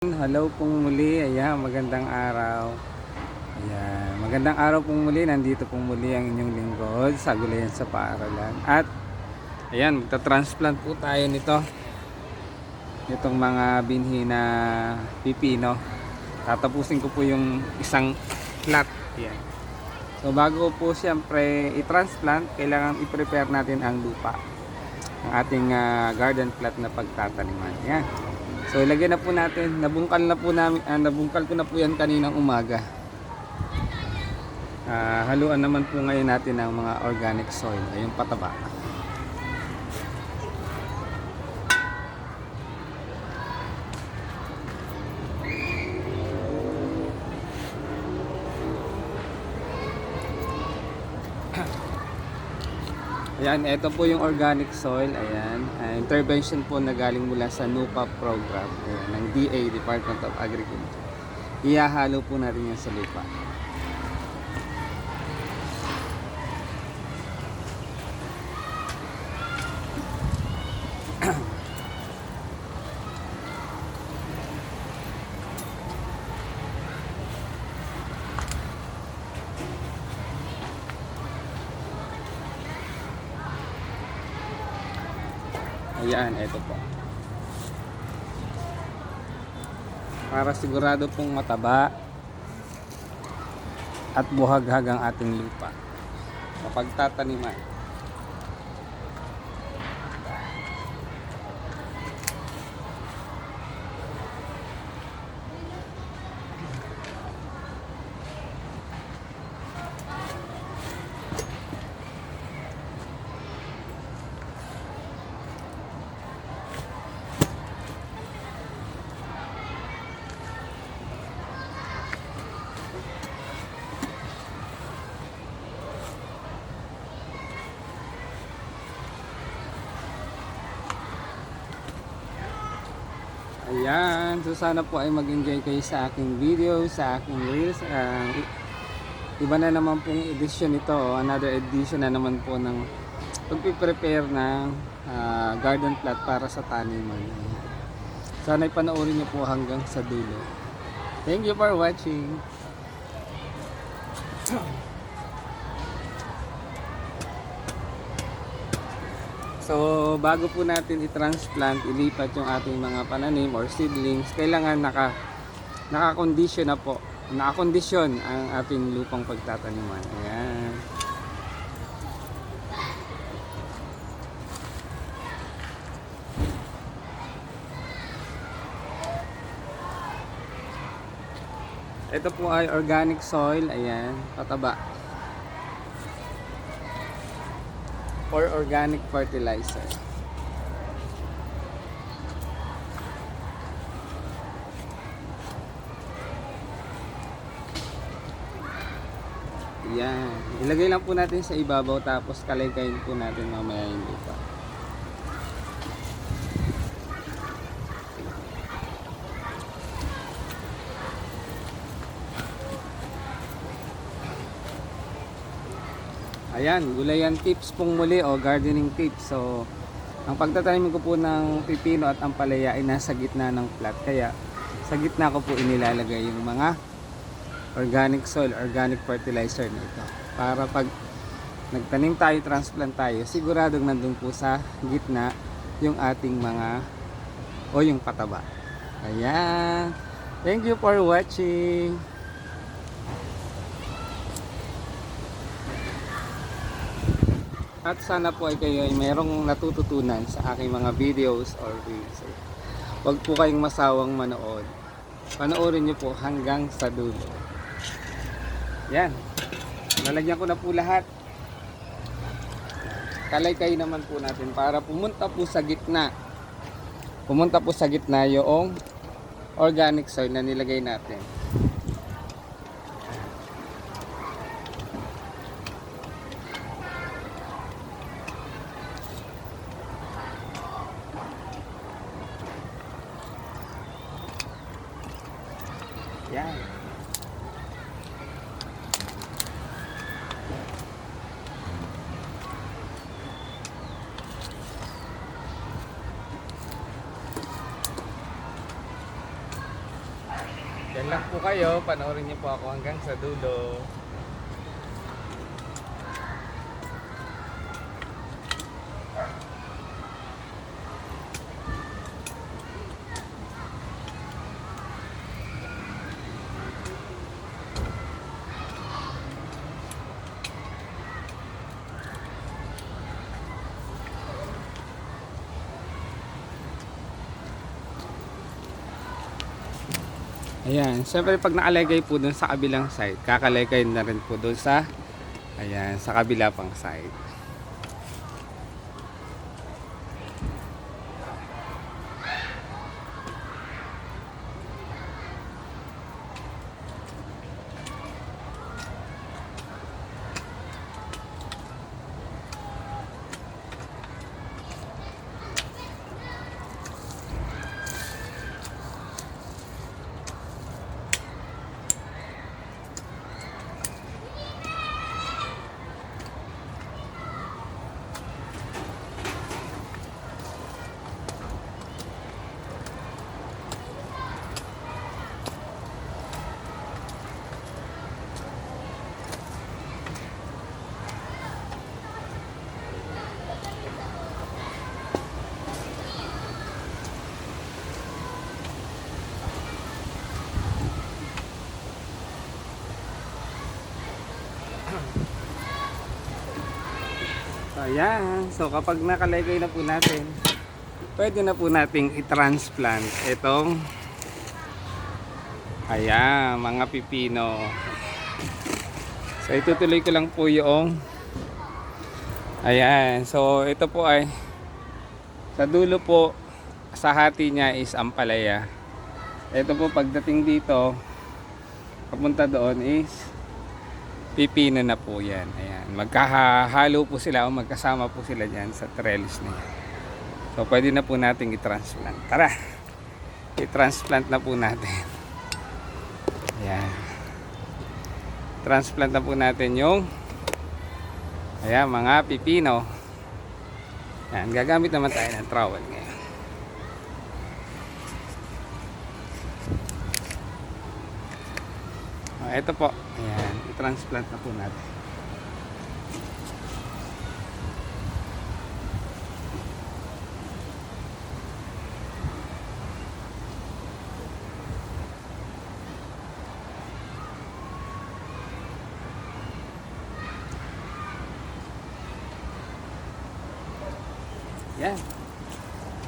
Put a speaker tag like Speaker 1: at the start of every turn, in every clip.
Speaker 1: Hello pong muli, ayan, magandang araw. Ayan, magandang araw pong muli, nandito pong muli ang inyong lingkod sa Gulayan sa Paaralan. At ayan, magta-transplant po tayo nito. Itong mga binhi na pipino. Tatapusin ko po yung isang plot. Ayan. So bago po siyempre i-transplant, kailangan i-prepare natin ang lupa. Ang ating garden plot na pagtataniman. Ayan. So ilagay na po natin, nabungkal ko na po yan kaninang umaga. Haluan naman po ngayon natin ng mga organic soil, yung pataba. Ayan, ito po yung organic soil. Ayan, intervention po na galing mula sa NUPA program, ayan, ng DA, Department of Agriculture. Ihahalo po natin yan sa lupa. Ayan, ito po. Para sigurado pong mataba at buhaghag ang ating lupa kapag tataniman. Ayan, so sana po ay mag-enjoy kayo sa aking video, sa aking reels. Iba na naman pong edition ito, another edition na naman po ng pagpiprepare ng garden plot para sa taniman. Sana ay panoorin niyo po hanggang sa dulo. Thank you for watching. So bago po natin i-transplant, ilipat yung ating mga pananim or seedlings, kailangan naka-condition na po. Naka-condition ang ating lupang pagtataniman. Ayan. Ito po ay organic soil, ayan, pataba. Or organic fertilizer. Yan. Ilagay lang po natin sa ibabaw tapos kalay-kayin po natin mamaya yung lupa. Ayan, gulayan tips pong muli o gardening tips. So, ang pagtatanim ko po ng pipino at ampalaya ay nasa gitna ng plot. Kaya, sa gitna ko po inilalagay yung mga organic soil, organic fertilizer na ito. Para pag nagtanim tayo, transplant tayo, siguradong nandun po sa gitna yung ating mga o yung pataba. Ayan. Thank you for watching. At sana po ay kayo ay mayroong natututunan sa aking mga videos or reels. Huwag po kayong masawang manood. Panoorin nyo po hanggang sa dulo. Yan. Nalagyan ko na po lahat. Kalay-kay naman po natin para pumunta po sa gitna. Pumunta po sa gitna yung organic soil na nilagay natin. Yan. Yan lang po kayo, panoorin niyo po ako hanggang sa dulo. Ayan, syempre pag nakalagay po dun sa kabilang side, kakalagay na rin po dun sa, ayan, sa kabila pang side. Ayan, so kapag nakalagay na po natin, pwede na po nating i-transplant itong, ayan, mga pipino. So itutuloy ko lang po yung, ayan, so ito po ay sa dulo po, sa hati niya is ampalaya. Ito po pagdating dito, papunta doon is pipino na po yan. Ayan, magkahalo po sila o magkasama po sila dyan sa trellis na yan. So pwede na po natin i-transplant. Tara, i-transplant na po natin. Ayan, transplant na po natin yung, ayan, mga pipino. Ayan, gagamit naman tayo ng trowel ngayon. Ito po, ayan, i-transplant na po natin. Ayan,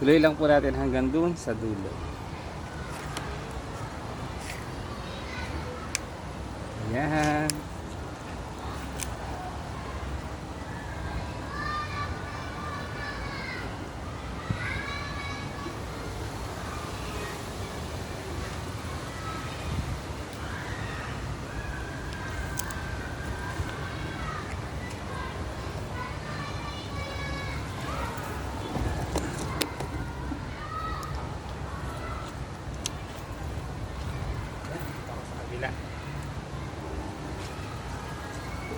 Speaker 1: tuloy lang po natin hanggang dun sa dulo. Ayan.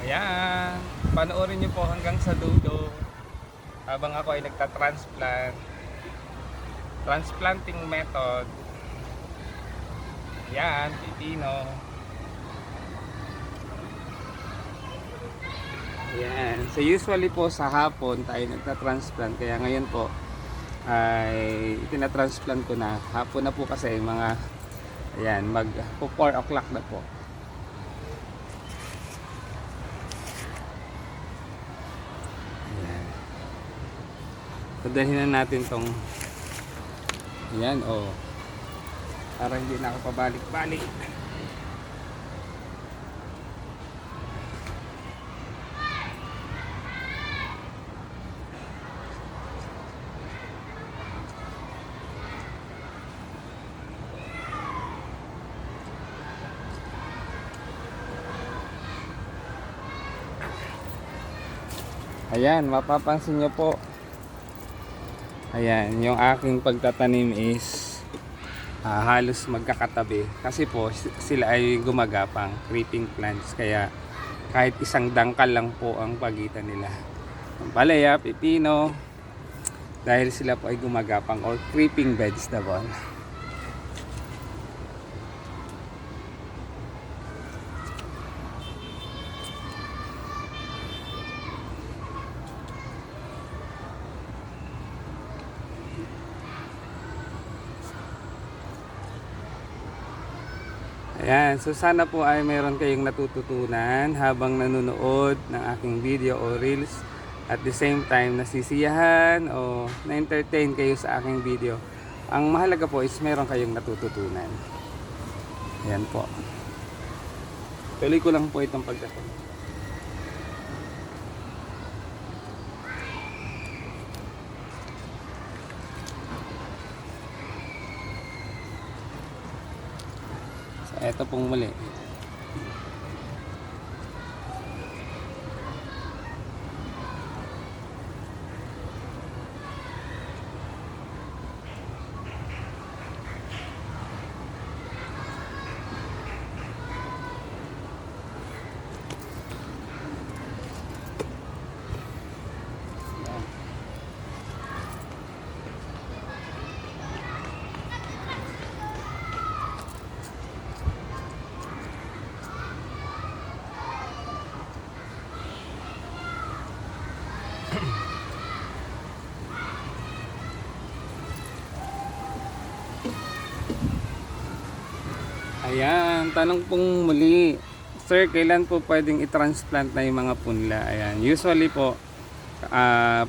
Speaker 1: Ayan, panoorin nyo po hanggang sa dulo habang ako ay nagta-transplant, transplanting method. Ayan, pipino. Ayan, so usually po sa hapon tayo nagta-transplant, kaya ngayon po ay itinatransplant ko na. Hapon na po kasi mga, ayan, mag 4 o'clock na po. Padalhin na natin tong, ayan, oh, para hindi na ako pabalik-balik. Ayan, mapapansin nyo po, ayan, yung aking pagtatanim is halos magkakatabi kasi po sila ay gumagapang, creeping plants, kaya kahit isang dangkal lang po ang pagitan nila. Ampalaya, pipino, dahil sila po ay gumagapang or creeping vegetable. Ayan, so sana po ay meron kayong natututunan habang nanonood ng aking video o reels. At the same time, nasisiyahan o na-entertain kayo sa aking video. Ang mahalaga po is meron kayong natututunan. Ayan po. Tuloy ko lang po itong pagkakataon. So, eto pong muli. Ayan, tanong pong muli. Sir, kailan po pwedeng i-transplant na yung mga punla? Ayan, usually po,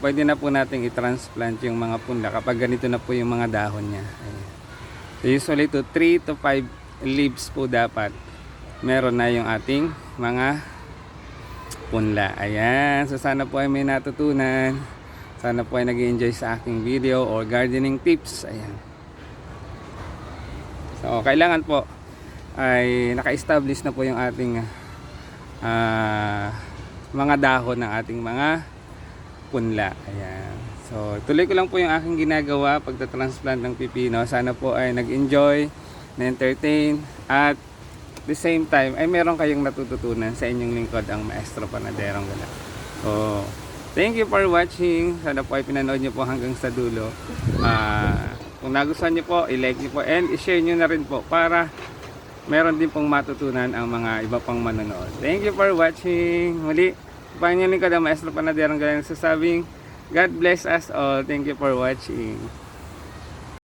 Speaker 1: pwede na po nating i-transplant yung mga punla kapag ganito na po yung mga dahon niya. Ayan. So usually to 3 to 5 leaves po dapat meron na yung ating mga punla. Ayan, so sana po ay may natutunan. Sana po ay nag-enjoy sa aking video or gardening tips. Ayan. So kailangan po ay naka-establish na po yung ating mga dahon ng ating mga punla. Ayan. So tuloy ko lang po yung aking ginagawa pagta-transplant ng pipino. Sana po ay nag-enjoy, na-entertain, at the same time ay meron kayong natututunan sa inyong lingkod, ang Maestro Panaderong Gala. So thank you for watching. Sana po ay pinanood nyo po hanggang sa dulo. Kung nagustuhan nyo po, i-like nyo po and i-share nyo na rin po para meron din pong matutunan ang mga iba pang manonood. Thank you for watching. Muli, paano nyo lingkod ang Maestro Panaderong Gala, nagsasabing God bless us all. Thank you for watching.